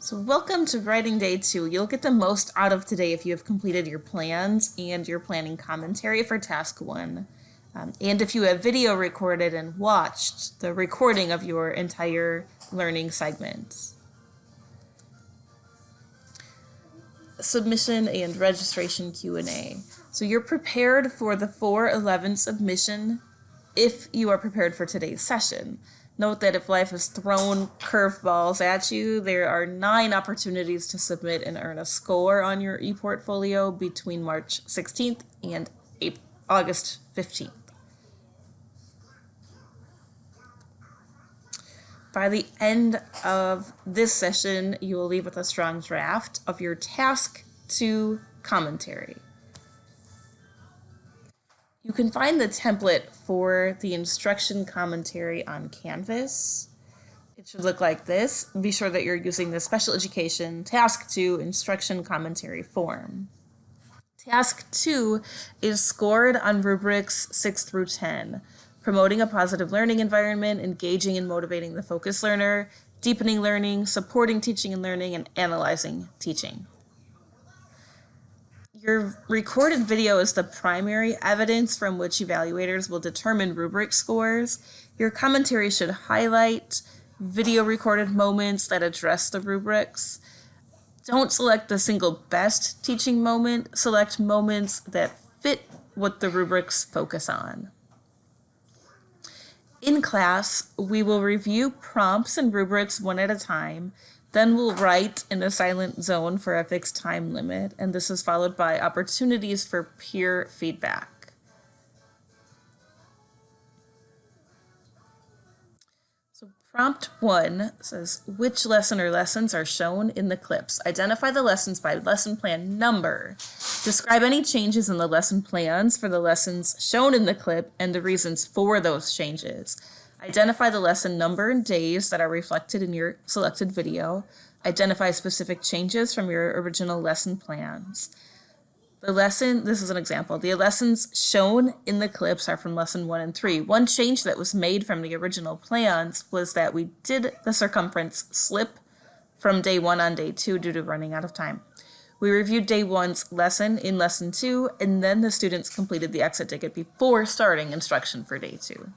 So welcome to writing day 2. You'll get the most out of today if you have completed your plans and your planning commentary for task 1. And if you have video recorded and watched the recording of your entire learning segment. Submission and registration Q&A. So you're prepared for the 411 submission if you are prepared for today's session. Note that if life has thrown curveballs at you, there are 9 opportunities to submit and earn a score on your ePortfolio between March 16th and August 15th. By the end of this session, you will leave with a strong draft of your task 2 commentary. You can find the template for the instruction commentary on Canvas. It should look like this. Be sure that you're using the Special Education Task 2 instruction commentary form. Task 2 is scored on rubrics 6 through 10, promoting a positive learning environment, engaging and motivating the focused learner, deepening learning, supporting teaching and learning, and analyzing teaching. Your recorded video is the primary evidence from which evaluators will determine rubric scores. Your commentary should highlight video recorded moments that address the rubrics. Don't select the single best teaching moment. Select moments that fit what the rubrics focus on. In class, we will review prompts and rubrics one at a time. Then we'll write in a silent zone for a fixed time limit, and this is followed by opportunities for peer feedback. So prompt 1 says, which lesson or lessons are shown in the clips? Identify the lessons by lesson plan number. Describe any changes in the lesson plans for the lessons shown in the clip and the reasons for those changes. Identify the lesson number and days that are reflected in your selected video. Identify specific changes from your original lesson plans. This is an example. The lessons shown in the clips are from lesson 1 and 3. One change that was made from the original plans was that we did the circumference slip from day 1 on day 2 due to running out of time. We reviewed day 1's lesson in lesson 2, and then the students completed the exit ticket before starting instruction for day 2.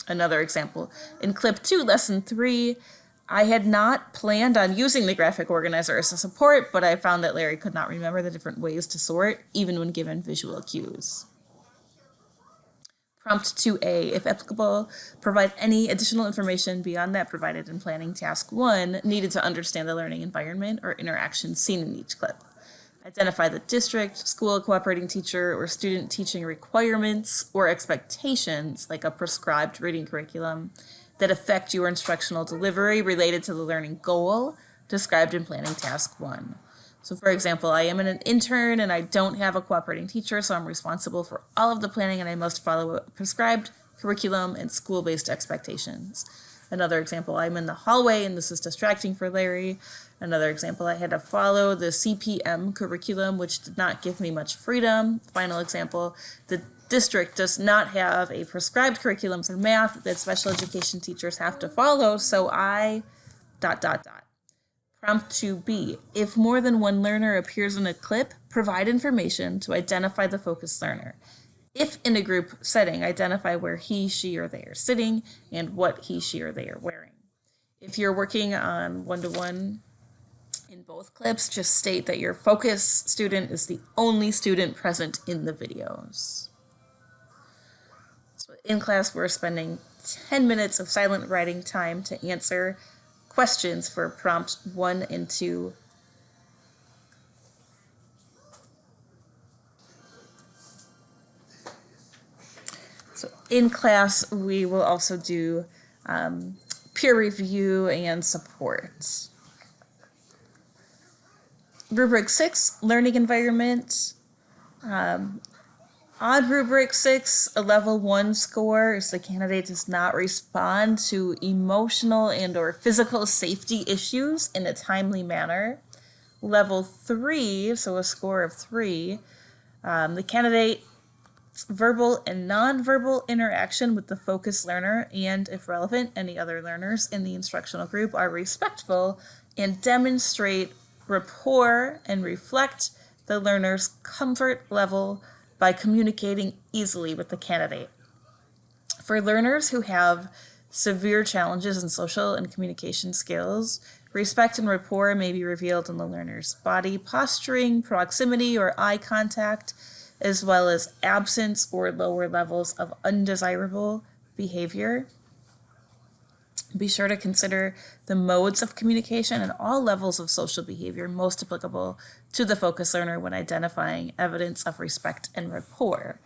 Another example, in clip 2, lesson 3, I had not planned on using the graphic organizer as a support, but I found that Larry could not remember the different ways to sort, even when given visual cues. Prompt 2A, if applicable, provide any additional information beyond that provided in planning task 1 needed to understand the learning environment or interactions seen in each clip. Identify the district, school, cooperating teacher, or student teaching requirements or expectations, like a prescribed reading curriculum, that affect your instructional delivery related to the learning goal described in planning task 1. So for example, I am an intern and I don't have a cooperating teacher, so I'm responsible for all of the planning and I must follow a prescribed curriculum and school-based expectations. Another example, I'm in the hallway and this is distracting for Larry. Another example, I had to follow the CPM curriculum, which did not give me much freedom. Final example, the district does not have a prescribed curriculum for math that special education teachers have to follow, so I ... Prompt 2B, if more than one learner appears in a clip, provide information to identify the focused learner. If in a group setting, identify where he, she, or they are sitting and what he, she, or they are wearing. If you're working on one-to-one in both clips, just state that your focus student is the only student present in the videos. So in class, we're spending 10 minutes of silent writing time to answer questions for prompt 1 and 2. So in class, we will also do peer review and support. Rubric 6, learning environment. On rubric 6, a level 1 score is the candidate does not respond to emotional and or physical safety issues in a timely manner. Level 3, so a score of 3, the candidate verbal and nonverbal interaction with the focus learner, and if relevant, any other learners in the instructional group are respectful and demonstrate rapport and reflect the learner's comfort level by communicating easily with the candidate. For learners who have severe challenges in social and communication skills, respect and rapport may be revealed in the learner's body posturing, proximity, or eye contact, as well as absence or lower levels of undesirable behavior. Be sure to consider the modes of communication and all levels of social behavior most applicable to the focus learner when identifying evidence of respect and rapport.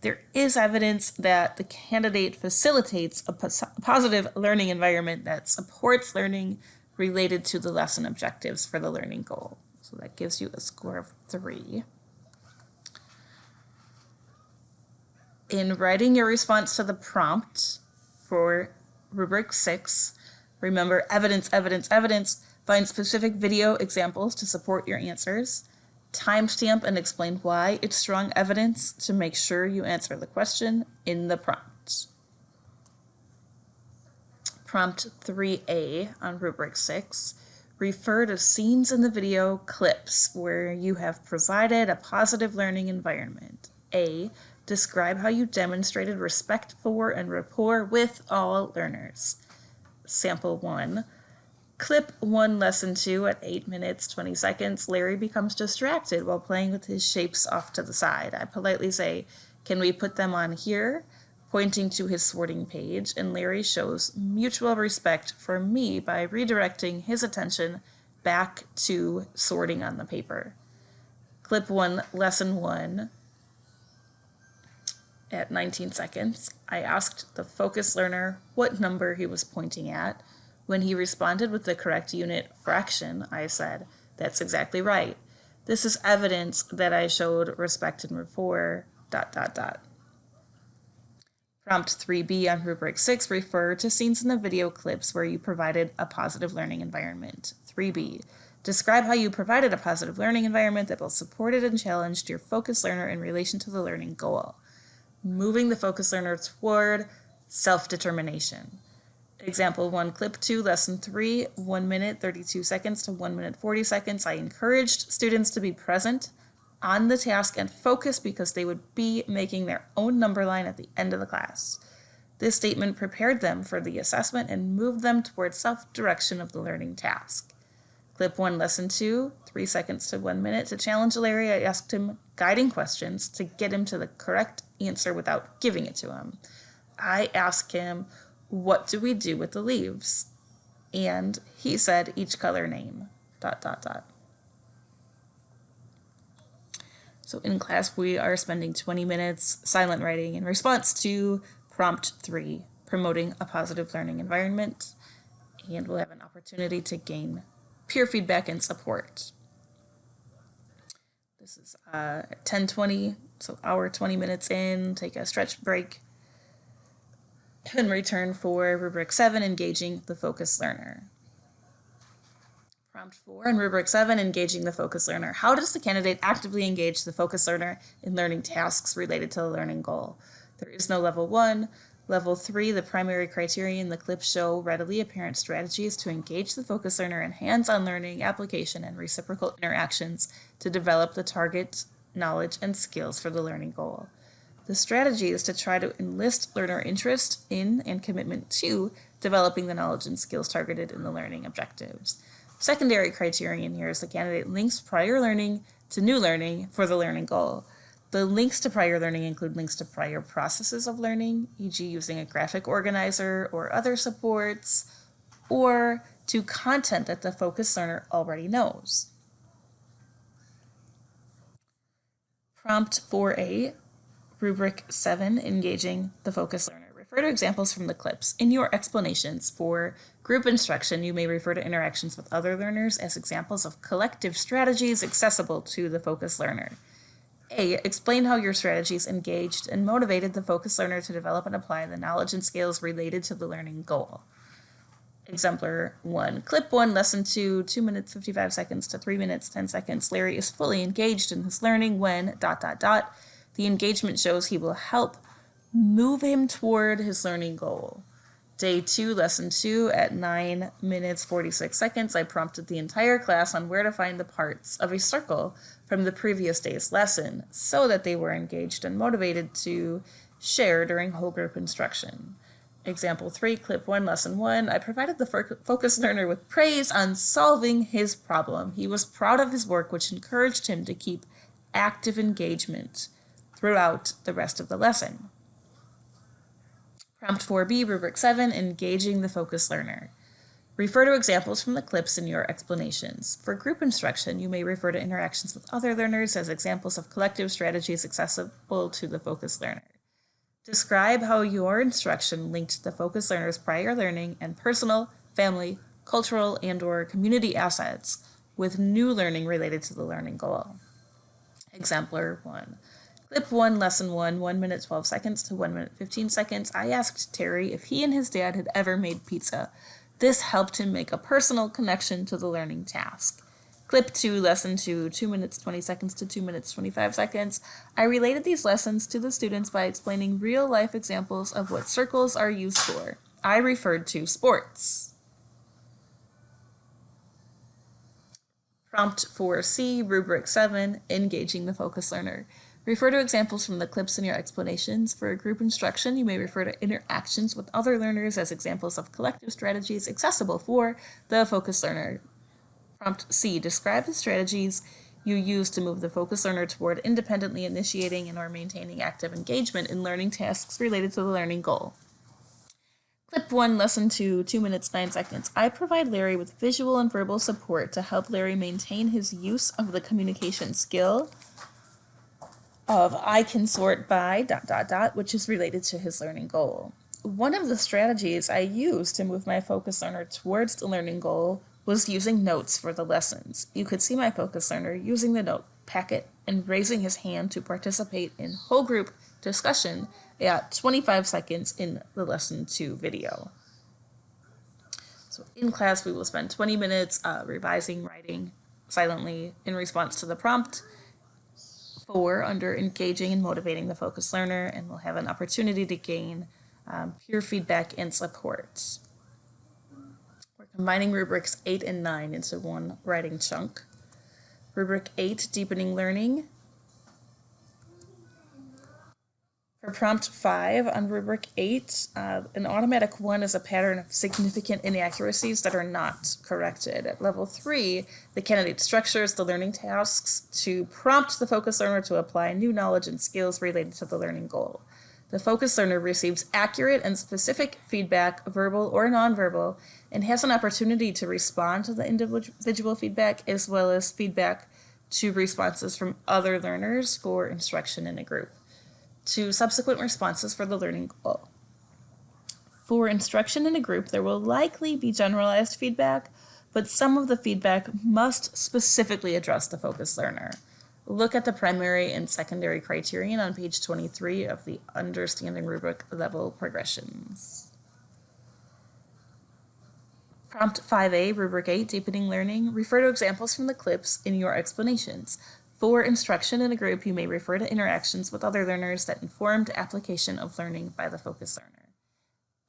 There is evidence that the candidate facilitates a positive learning environment that supports learning related to the lesson objectives for the learning goal. So that gives you a score of 3. In writing your response to the prompt for rubric 6, remember evidence, evidence, evidence. Find specific video examples to support your answers. Timestamp and explain why it's strong evidence to make sure you answer the question in the prompt. Prompt 3A on rubric 6. Refer to scenes in the video clips where you have provided a positive learning environment. A. Describe how you demonstrated respect for and rapport with all learners. Sample 1. Clip 1, lesson 2 at 8 minutes, 20 seconds. Larry becomes distracted while playing with his shapes off to the side. I politely say, "Can we put them on here?" pointing to his sorting page, and Larry shows mutual respect for me by redirecting his attention back to sorting on the paper. Clip 1, lesson 1. At 19 seconds, I asked the focus learner what number he was pointing at. When he responded with the correct unit fraction, I said, "That's exactly right. This is evidence that I showed respect and rapport, ... Prompt 3B on rubric 6, refer to scenes in the video clips where you provided a positive learning environment. 3B, describe how you provided a positive learning environment that both supported and challenged your focus learner in relation to the learning goal. Moving the focus learner toward self-determination. Example 1, clip 2, lesson 3, 1 minute 32 seconds to 1 minute 40 seconds. I encouraged students to be present on the task and focus because they would be making their own number line at the end of the class. This statement prepared them for the assessment and moved them toward self-direction of the learning task. Clip 1, lesson 2, 3 seconds to 1 minute. To challenge Larry, I asked him guiding questions to get him to the correct answer without giving it to him. I asked him, "What do we do with the leaves?" And he said, "Each color name, ... So in class, we are spending 20 minutes silent writing in response to prompt 3, promoting a positive learning environment, and we'll have an opportunity to gain peer feedback and support. This is 10:20, so hour 20 minutes in, take a stretch break, and return for rubric 7, engaging the focus learner. Prompt 4 in rubric 7, engaging the focus learner. How does the candidate actively engage the focus learner in learning tasks related to the learning goal? There is no level 1. Level 3, the primary criteria in the clips show readily apparent strategies to engage the focus learner in hands-on learning, application, and reciprocal interactions to develop the target knowledge and skills for the learning goal. The strategy is to try to enlist learner interest in and commitment to developing the knowledge and skills targeted in the learning objectives. Secondary criterion here is the candidate links prior learning to new learning for the learning goal. The links to prior learning include links to prior processes of learning, e.g. using a graphic organizer or other supports, or to content that the focus learner already knows. Prompt 4A, rubric 7, engaging the focus learner. Refer to examples from the clips. In your explanations for group instruction, you may refer to interactions with other learners as examples of collective strategies accessible to the focus learner. A, explain how your strategies engaged and motivated the focus learner to develop and apply the knowledge and skills related to the learning goal. Exemplar 1, clip 1, lesson 2, 2 minutes 55 seconds to 3 minutes 10 seconds. Larry is fully engaged in his learning when ... The engagement shows he will help move him toward his learning goal. Day 2, lesson 2, at 9 minutes 46 seconds, I prompted the entire class on where to find the parts of a circle from the previous day's lesson so that they were engaged and motivated to share during whole group instruction. Example 3, clip 1, lesson 1, I provided the focus learner with praise on solving his problem. He was proud of his work, which encouraged him to keep active engagement throughout the rest of the lesson. Prompt 4B, rubric 7, engaging the focus learner. Refer to examples from the clips in your explanations. For group instruction, you may refer to interactions with other learners as examples of collective strategies accessible to the focus learner. Describe how your instruction linked the focus learner's prior learning and personal, family, cultural, and/or community assets with new learning related to the learning goal. Exemplar 1. Clip 1, lesson 1, 1 minute 12 seconds to 1 minute 15 seconds. I asked Terry if he and his dad had ever made pizza. This helped him make a personal connection to the learning task. Clip 2, lesson 2, 2 minutes 20 seconds to 2 minutes 25 seconds. I related these lessons to the students by explaining real-life examples of what circles are used for. I referred to sports. Prompt 4C, rubric 7, engaging the focus learner. Refer to examples from the clips in your explanations. For group instruction, you may refer to interactions with other learners as examples of collective strategies accessible for the focus learner. Prompt C, describe the strategies you use to move the focus learner toward independently initiating and/or maintaining active engagement in learning tasks related to the learning goal. Clip 1, lesson 2, 2 minutes 9 seconds. I provide Larry with visual and verbal support to help Larry maintain his use of the communication skill of I can sort by ... which is related to his learning goal. One of the strategies I used to move my focus learner towards the learning goal was using notes for the lessons. You could see my focus learner using the note packet and raising his hand to participate in whole group discussion at 25 seconds in the lesson 2 video. So in class, we will spend 20 minutes revising, writing silently in response to the prompt. 4, under engaging and motivating the focus learner, and we'll have an opportunity to gain peer feedback and support. We're combining rubrics 8 and 9 into one writing chunk. Rubric 8, deepening learning. For prompt 5 on rubric 8, an automatic 1 is a pattern of significant inaccuracies that are not corrected. At level 3, the candidate structures the learning tasks to prompt the focus learner to apply new knowledge and skills related to the learning goal. The focus learner receives accurate and specific feedback, verbal or nonverbal, and has an opportunity to respond to the individual feedback as well as feedback to responses from other learners for instruction in a group, to subsequent responses for the learning goal. For instruction in a group, there will likely be generalized feedback, but some of the feedback must specifically address the focus learner. Look at the primary and secondary criterion on page 23 of the Understanding Rubric Level Progressions. Prompt 5A, Rubric 8, Deepening Learning. Refer to examples from the clips in your explanations. For instruction in a group, you may refer to interactions with other learners that informed application of learning by the focus learner.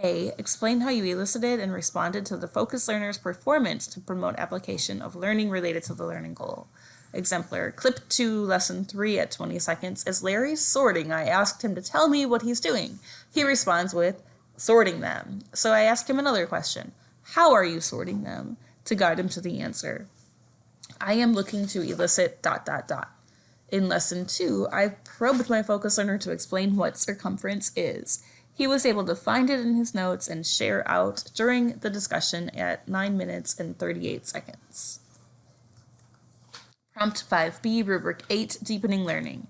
A, explain how you elicited and responded to the focus learner's performance to promote application of learning related to the learning goal. Exemplar, clip 2, lesson 3 at 20 seconds. As Larry's sorting, I asked him to tell me what he's doing. He responds with, sorting them. So I asked him another question. How are you sorting them? To guide him to the answer. I am looking to elicit ... In lesson 2, I probed my focus learner to explain what circumference is. He was able to find it in his notes and share out during the discussion at 9 minutes and 38 seconds. Prompt 5B, Rubric 8, Deepening Learning.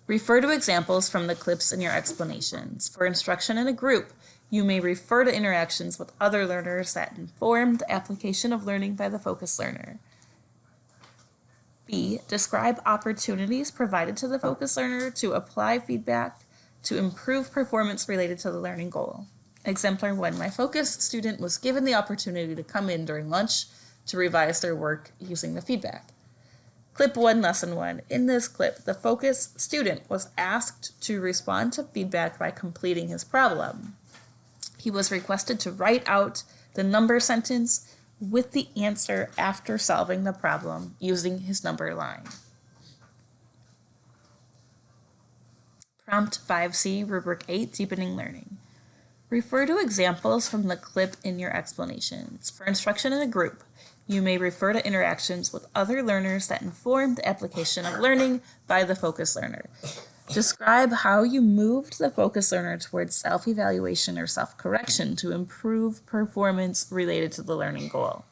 Refer to examples from the clips in your explanations. For instruction in a group, you may refer to interactions with other learners that informed the application of learning by the focus learner. B, describe opportunities provided to the focus learner to apply feedback to improve performance related to the learning goal. Exemplar 1, my focus student was given the opportunity to come in during lunch to revise their work using the feedback. Clip 1, Lesson 1. In this clip, the focus student was asked to respond to feedback by completing his problem. He was requested to write out the number sentence with the answer after solving the problem using his number line. Prompt 5C, Rubric 8, Deepening Learning. Refer to examples from the clip in your explanations. For instruction in a group, you may refer to interactions with other learners that inform the application of learning by the focus learner. Describe how you moved the focus learner towards self-evaluation or self-correction to improve performance related to the learning goal.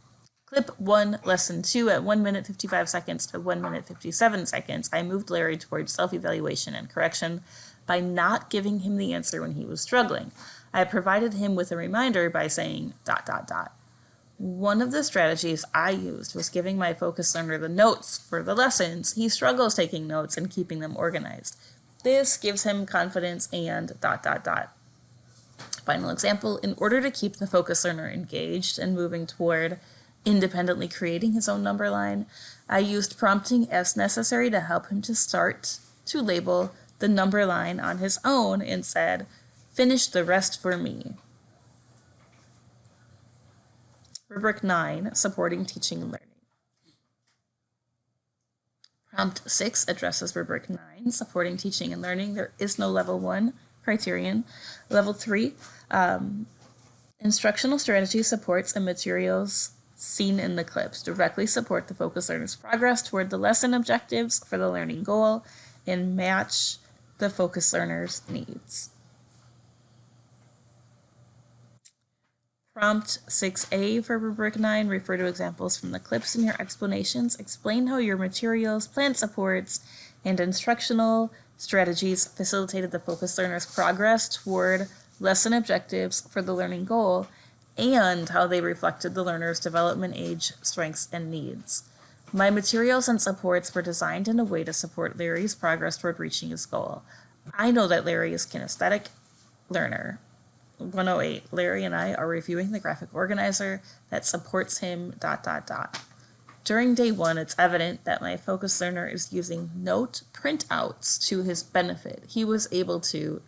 Clip 1, Lesson 2, at 1 minute 55 seconds to 1 minute 57 seconds, I moved Larry towards self-evaluation and correction by not giving him the answer when he was struggling. I provided him with a reminder by saying ... One of the strategies I used was giving my focus learner the notes for the lessons. He struggles taking notes and keeping them organized. This gives him confidence and ... Final example, in order to keep the focus learner engaged and moving toward independently creating his own number line, I used prompting as necessary to help him to start to label the number line on his own and said, "Finish the rest for me." Rubric 9, Supporting Teaching and Learning. Prompt 6 addresses Rubric 9, Supporting Teaching and Learning. There is no Level 1 criterion. Level 3, Instructional Strategy supports and materials seen in the clips directly support the focus learner's progress toward the lesson objectives for the learning goal and match the focus learner's needs. Prompt 6A for Rubric 9, refer to examples from the clips in your explanations. Explain how your materials, plan supports, and instructional strategies facilitated the focus learner's progress toward lesson objectives for the learning goal and how they reflected the learner's development age, strengths, and needs. My materials and supports were designed in a way to support Larry's progress toward reaching his goal. I know that Larry is kinesthetic learner. 108, Larry and I are reviewing the graphic organizer that supports him ... During day 1, it's evident that my focus learner is using note printouts to his benefit. He was able to ...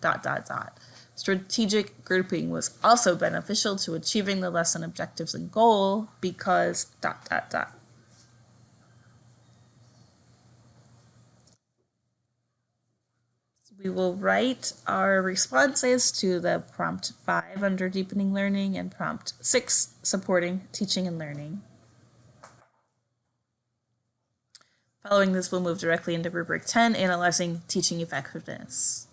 Strategic grouping was also beneficial to achieving the lesson objectives and goal because ... We will write our responses to the prompt 5 under deepening learning and prompt 6 supporting teaching and learning. Following this, we'll move directly into rubric 10, analyzing teaching effectiveness.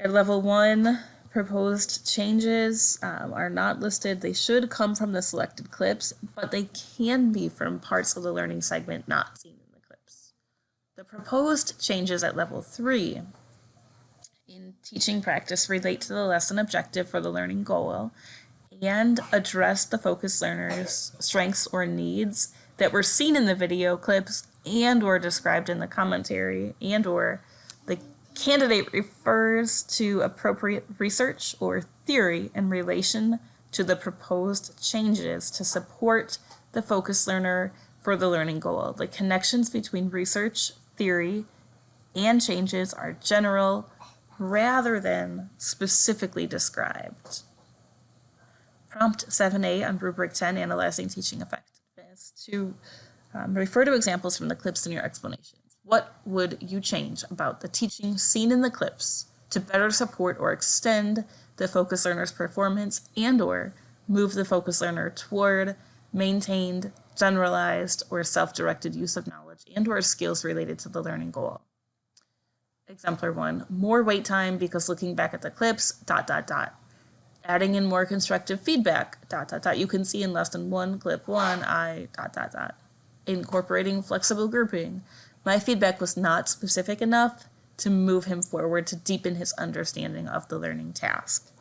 At level 1, proposed changes are not listed. They should come from the selected clips, but they can be from parts of the learning segment not seen in the clips. The proposed changes at level 3 in teaching practice relate to the lesson objective for the learning goal and address the focus learner's strengths or needs that were seen in the video clips and or described in the commentary, and or the candidate refers to appropriate research or theory in relation to the proposed changes to support the focus learner for the learning goal. The connections between research, theory, and changes are general rather than specifically described. Prompt 7A on rubric 10, analyzing teaching effectiveness, to refer to examples from the clips in your explanations. What would you change about the teaching seen in the clips to better support or extend the focus learner's performance and or move the focus learner toward maintained, generalized, or self-directed use of knowledge and or skills related to the learning goal? Exemplar 1, more wait time because looking back at the clips, ... Adding in more constructive feedback, ... You can see in lesson 1, clip 1, I ... Incorporating flexible grouping. My feedback was not specific enough to move him forward to deepen his understanding of the learning task.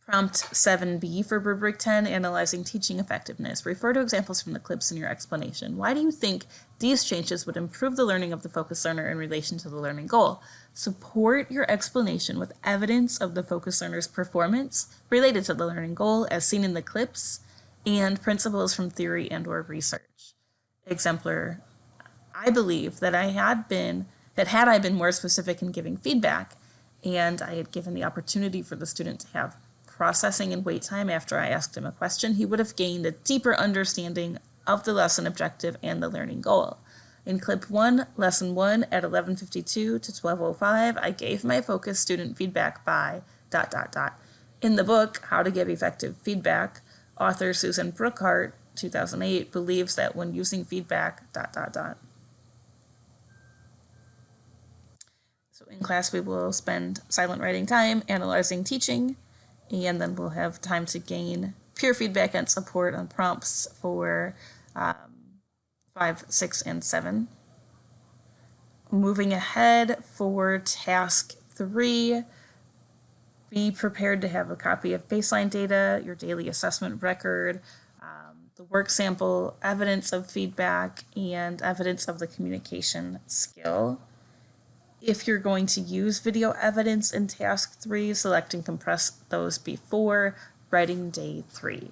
Prompt 7B for rubric 10, analyzing teaching effectiveness. Refer to examples from the clips in your explanation. Why do you think these changes would improve the learning of the focus learner in relation to the learning goal? Support your explanation with evidence of the focus learner's performance related to the learning goal as seen in the clips and principles from theory and or research. Exemplar, I believe that had I been more specific in giving feedback, and I had given the opportunity for the student to have processing and wait time after I asked him a question, he would have gained a deeper understanding of the lesson objective and the learning goal. In clip 1, lesson 1 at 11:52 to 12:05, I gave my focus student feedback by ... In the book, How to Give Effective Feedback, author Susan Brookhart, 2008, believes that when using feedback ... So in class, we will spend silent writing time analyzing teaching, and then we'll have time to gain peer feedback and support on prompts for 5, 6, and 7. Moving ahead for task 3, be prepared to have a copy of baseline data, your daily assessment record, the work sample, evidence of feedback, and evidence of the communication skill. If you're going to use video evidence in task 3, select and compress those before writing day 3.